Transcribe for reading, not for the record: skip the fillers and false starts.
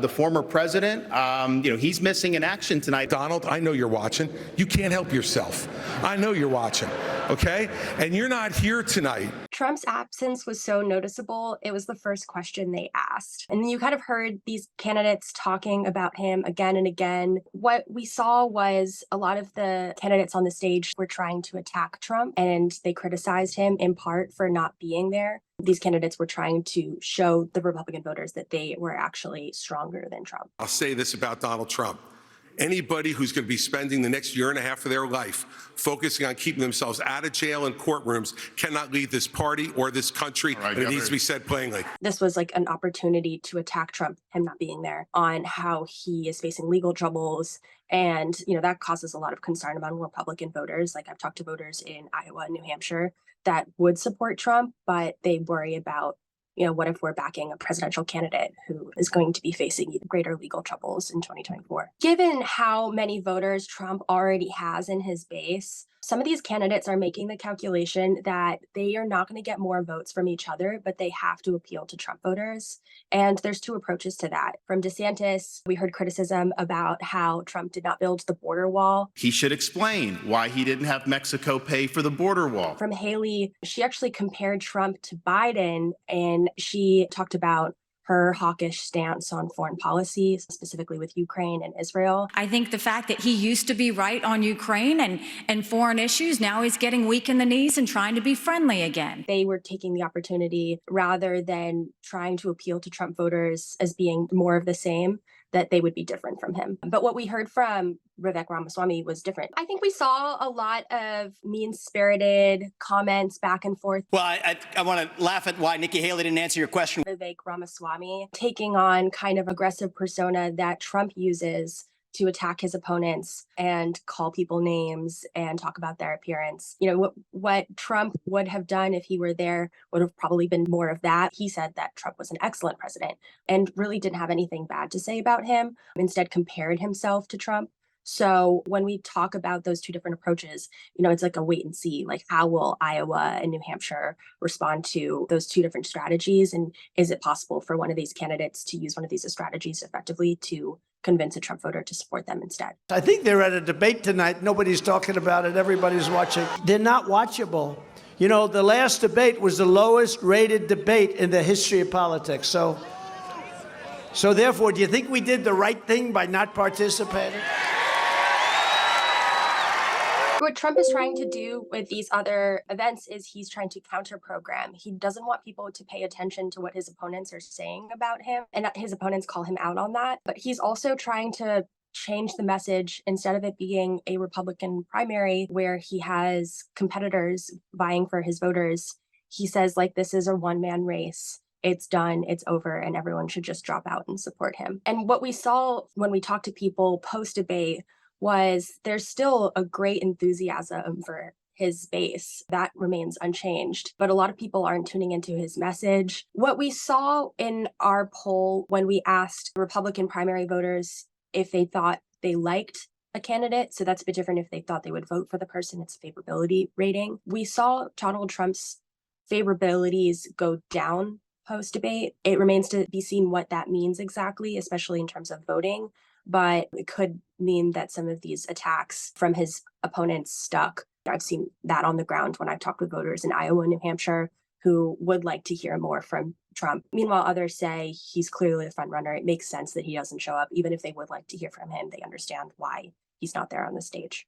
the former president. He's missing in action tonight. Donald, I know you're watching. You can't help yourself. I know you're watching, okay? And you're not here tonight. Trump's absence was so noticeable, it was the first question they asked. And you kind of heard these candidates talking about him again and again. What we saw was a lot of the candidates on the stage were trying to attack Trump, and they criticized him in part for not being there. These candidates were trying to show the Republican voters that they were actually stronger than Trump. I'll say this about Donald Trump. Anybody who's going to be spending the next year and a half of their life focusing on keeping themselves out of jail and courtrooms cannot lead this party or this country, and it needs to be said plainly. This was like an opportunity to attack Trump, him not being there, on how he is facing legal troubles. And, that causes a lot of concern among Republican voters. Like, I've talked to voters in Iowa and New Hampshire that would support Trump, but they worry about, what if we're backing a presidential candidate who is going to be facing even greater legal troubles in 2024? Given how many voters Trump already has in his base, some of these candidates are making the calculation that they are not going to get more votes from each other, but they have to appeal to Trump voters. And there's two approaches to that. From DeSantis, we heard criticism about how Trump did not build the border wall. He should explain why he didn't have Mexico pay for the border wall. From Haley, she actually compared Trump to Biden, and she talked about her hawkish stance on foreign policy, specifically with Ukraine and Israel. I think the fact that he used to be right on Ukraine and foreign issues, now he's getting weak in the knees and trying to be friendly again. They were taking the opportunity, rather than trying to appeal to Trump voters as being more of the same, that they would be different from him. But what we heard from Vivek Ramaswamy was different. I think we saw a lot of mean-spirited comments back and forth. Well, I want to laugh at why Nikki Haley didn't answer your question. Vivek Ramaswamy taking on kind of aggressive persona that Trump uses to attack his opponents and call people names and talk about their appearance. What Trump would have done if he were there would have probably been more of that. He said that Trump was an excellent president and really didn't have anything bad to say about him, instead compared himself to Trump. So when we talk about those two different approaches, it's like a wait and see, like how will Iowa and New Hampshire respond to those two different strategies? And is it possible for one of these candidates to use one of these strategies effectively to convince a Trump voter to support them instead? I think they're at a debate tonight. Nobody's talking about it. Everybody's watching. They're not watchable. The last debate was the lowest rated debate in the history of politics. So therefore, do you think we did the right thing by not participating? What Trump is trying to do with these other events is he's trying to counter program. He doesn't want people to pay attention to what his opponents are saying about him, and his opponents call him out on that. But he's also trying to change the message. Instead of it being a Republican primary where he has competitors vying for his voters, he says, this is a one-man race. It's done, it's over, and everyone should just drop out and support him. And what we saw when we talked to people post-debate was there's still a great enthusiasm for his base. That remains unchanged, but a lot of people aren't tuning into his message. What we saw in our poll when we asked Republican primary voters if they thought they liked a candidate, so that's a bit different if they thought they would vote for the person, it's favorability rating. We saw Donald Trump's favorabilities go down post-debate. It remains to be seen what that means exactly, especially in terms of voting. But it could mean that some of these attacks from his opponents stuck. I've seen that on the ground when I've talked with voters in Iowa and New Hampshire who would like to hear more from Trump. Meanwhile, others say he's clearly a front runner. It makes sense that he doesn't show up. Even if they would like to hear from him, they understand why he's not there on the stage.